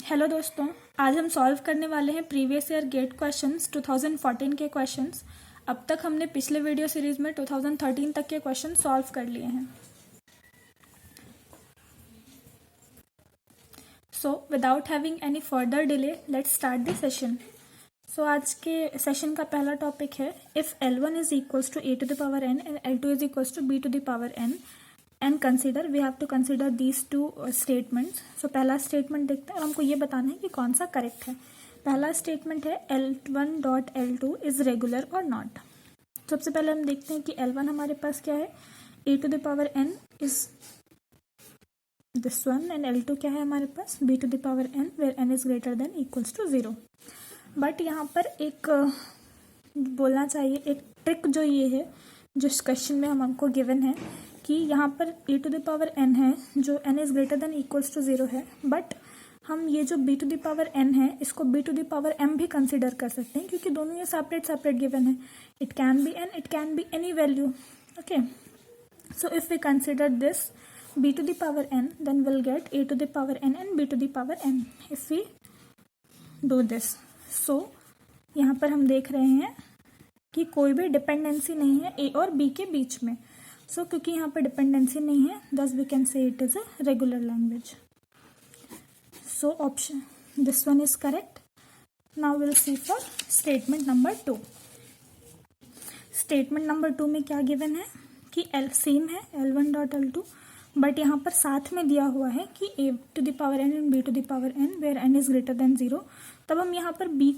Hello दोस्तों, आज हम सॉल्व करने वाले हैं प्रीवियस ईयर गेट क्वेश्चंस 2014 के क्वेश्चंस। अब तक हमने पिछले वीडियो सीरीज में 2013 तक के क्वेश्चन सॉल्व कर लिए हैं। So without having any further delay let's start the session. So आज के सेशन का पहला टॉपिक है if L1 is equals to a to the power n and L2 is equals to b to the power n and consider we have to consider these two statements. So पहला statement देखते हैं और हमको ये बताना है कि कौन सा करेक्ट है। पहला स्टेटमेंट है L1 dot L2 is regular और नॉट। सबसे पहले हम देखते हैं कि L1 हमारे पास क्या है, a to the power n is this one and L2 क्या है हमारे पास b to the power n where n is greater than equals to 0। But यहाँ पर एक बोलना चाहिए, एक ट्रिक जो ये है जिस क्वेश्चन में हमको गिवन है कि यहाँ पर a to the power n है जो n is greater than equals to 0 है, बट हम ये जो b to the power n है इसको b to the power m भी कंसिडर कर सकते हैं क्योंकि दोनों ये सेपरेट गिवन है। It can be n, it can be any value. Okay, so if we consider this b to the power n then we'll get a to the power n and b to the power n if we do this। सो यहाँ पर हम देख रहे हैं कि कोई भी dependency नहीं है a और b के बीच में। सो क्योंकि यहाँ पर डिपेंडेंसी नहीं है thus we can say it is a regular language। So option this one is correct। Now we'll see for statement number 2। statement number 2 में क्या given है कि L सेम है L1 डॉट L2, बट यहाँ पर साथ में दिया हुआ है कि a to the power n and b to the power n where n is greater than 0। तब हम यहाँ पर b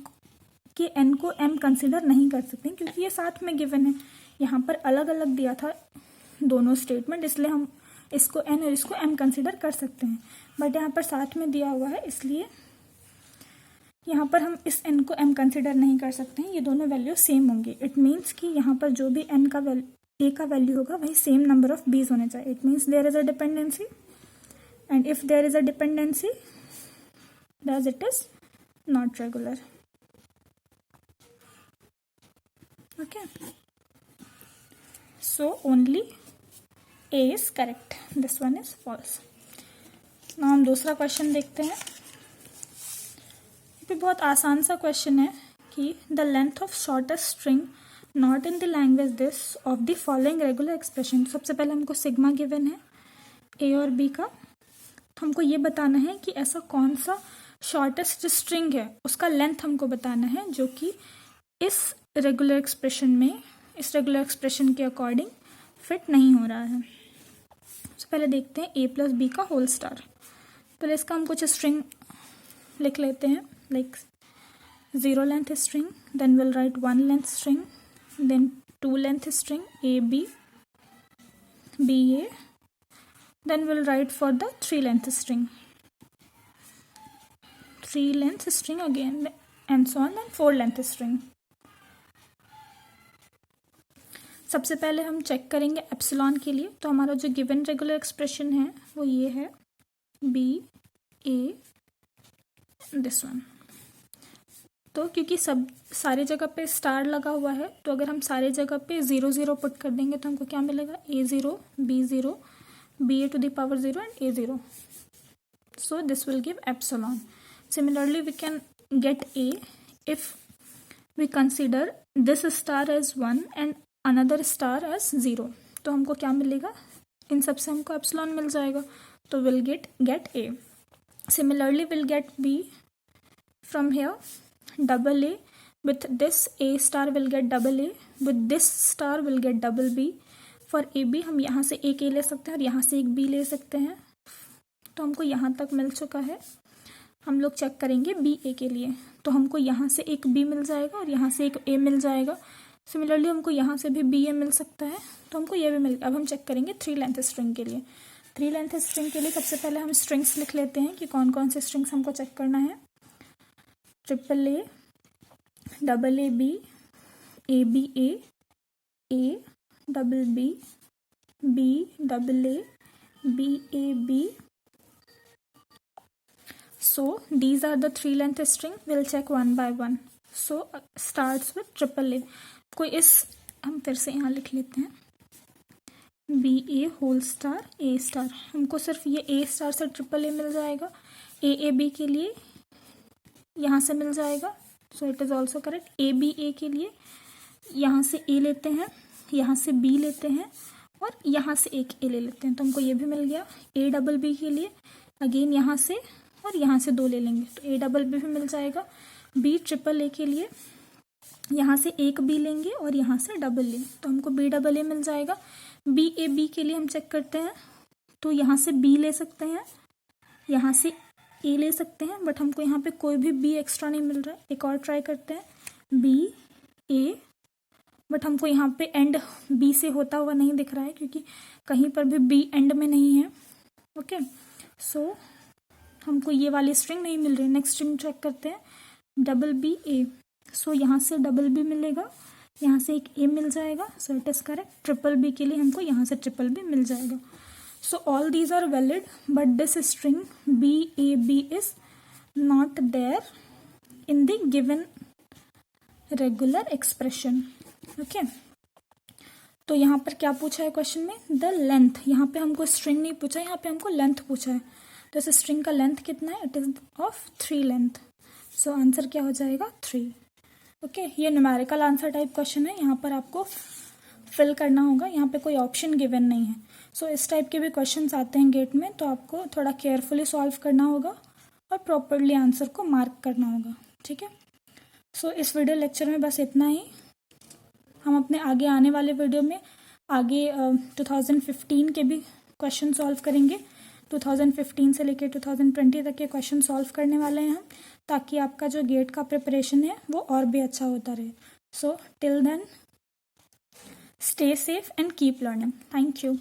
के n को m कंसिडर नहीं कर सकते क्योंकि ये साथ में गिवन है। यहाँ पर अलग अलग दिया था दोनों स्टेटमेंट, इसलिए हम इसको n और इसको m कंसिडर कर सकते हैं, बट यहाँ पर साथ में दिया हुआ है इसलिए यहाँ पर हम इस n को m कंसिडर नहीं कर सकते हैं। ये दोनों वैल्यू सेम होंगे। इट मीन्स कि यहाँ पर जो भी n का a का वैल्यू होगा वही सेम नंबर ऑफ b's होने चाहिए। It means there is a dependency and if there is a dependency thus it is not regular। okay, so only A is correct, this one is false। now हम दूसरा question देखते हैं। ये भी बहुत आसान सा क्वेश्चन है कि the length of shortest string not in the language this of the following regular expression. सबसे पहले हमको सिग्मा गिवन है A और B का, तो हमको ये बताना है कि ऐसा कौन सा शॉर्टेस्ट स्ट्रिंग है उसका लेंथ हमको बताना है जो कि इस रेगुलर एक्सप्रेशन में, इस रेगुलर एक्सप्रेशन के अकॉर्डिंग फिट नहीं हो रहा है। तो पहले देखते हैं a प्लस बी का होल स्टार। पहले इसका हम कुछ स्ट्रिंग लिख लेते हैं, like 0 length string, then will write 1 length string, then 2 length string ab ba, then we'll write for the 3 length string, 3 length string again and so on, then 4 length string। सबसे पहले हम चेक करेंगे epsilon के लिए। तो हमारा जो given regular expression है वो ये है बी ए दिस वन। तो क्योंकि सब सारे जगह पे स्टार लगा हुआ है तो अगर हम सारे जगह पे 0 0 पुट कर देंगे तो हमको क्या मिलेगा, a0 b0 ba to the power 0 and a0। so this will give epsilon। similarly we can get a if we consider this star as 1 and another star as 0। तो हमको क्या मिलेगा, इन सब से हमको एप्सिलॉन मिल जाएगा, तो will get a. Similarly will get b from here double a with this a star will get double a, with this star will get double b. For a b हम यहाँ से एक ए ले सकते हैं और यहाँ से एक बी ले सकते हैं। तो हमको यहाँ तक मिल चुका है। हम लोग चेक करेंगे बी ए के लिए, तो हमको यहाँ से एक बी मिल जाएगा और यहाँ से एक ए मिल जाएगा। सिमिलरली हमको यहाँ से भी बी ए मिल सकता है, तो हमको ये भी मिल। अब हम चेक करेंगे 3 लेंथ स्ट्रिंग के लिए। 3 लेंथ स्ट्रिंग के लिए सबसे पहले हम स्ट्रिंग्स लिख लेते हैं कि कौन कौन से स्ट्रिंग्स हमको चेक करना है। Triple a, double a B, a B a double b, b double a, B a b. So these are the 3 length string, we'll check one by one। so starts with triple A। कोई इस हम फिर से यहाँ लिख लेते हैं B ए whole star ए star. हमको सिर्फ ये ए स्टार से ट्रिपल ए मिल जाएगा। ए बी के लिए यहाँ से मिल जाएगा, so it is also correct. A B A के लिए यहाँ से ए लेते हैं, यहाँ से बी लेते हैं और यहाँ से एक ए ले लेते हैं, तो हमको ये भी मिल गया। ए डबल बी के लिए अगेन यहाँ से और यहाँ से 2 ले लेंगे, तो ए डबल बी भी मिल जाएगा। बी ट्रिपल ए के लिए यहाँ से एक बी लेंगे और यहाँ से डबल ए, तो हमको बी डबल ए मिल जाएगा। बी ए बी के लिए हम चेक करते हैं, तो यहाँ से बी ले सकते हैं, यहाँ से ए ले सकते हैं, बट हमको यहाँ पे कोई भी बी एक्स्ट्रा नहीं मिल रहा है। एक और ट्राई करते हैं, बी ए, बट हमको यहाँ पे एंड बी से होता हुआ नहीं दिख रहा है क्योंकि कहीं पर भी बी एंड में नहीं है। ओके, सो हमको ये वाली स्ट्रिंग नहीं मिल रही। नेक्स्ट स्ट्रिंग चेक करते हैं, डबल बी ए, सो यहाँ से डबल बी मिलेगा, यहाँ से एक ए मिल जाएगा, so it is correct. Triple b के लिए हमको यहाँ से ट्रिपल बी मिल जाएगा। So all these are valid, but this string b a b is not there in the given regular expression. Okay, तो यहाँ पर क्या पूछा है क्वेश्चन में, द लेंथ। यहाँ पे हमको स्ट्रिंग नहीं पूछा, यहाँ पे हमको लेंथ पूछा है। तो इस स्ट्रिंग का लेंथ कितना है, it is of 3 length. So answer क्या हो जाएगा 3। ओके, ये न्यूमेरिकल आंसर टाइप क्वेश्चन है, यहाँ पर आपको फिल करना होगा, यहाँ पे कोई ऑप्शन गिवन नहीं है। सो इस टाइप के भी क्वेश्चंस आते हैं गेट में, तो आपको थोड़ा केयरफुली सॉल्व करना होगा और प्रॉपरली आंसर को मार्क करना होगा। ठीक है, सो इस वीडियो लेक्चर में बस इतना ही। हम अपने आगे आने वाले वीडियो में आगे 2015 के भी क्वेश्चन सॉल्व करेंगे। 2015 से लेकर 2020 तक के क्वेश्चन सॉल्व करने वाले हैं हम, ताकि आपका जो गेट का प्रिपरेशन है वो और भी अच्छा होता रहे। So till then, stay safe and keep learning. Thank you.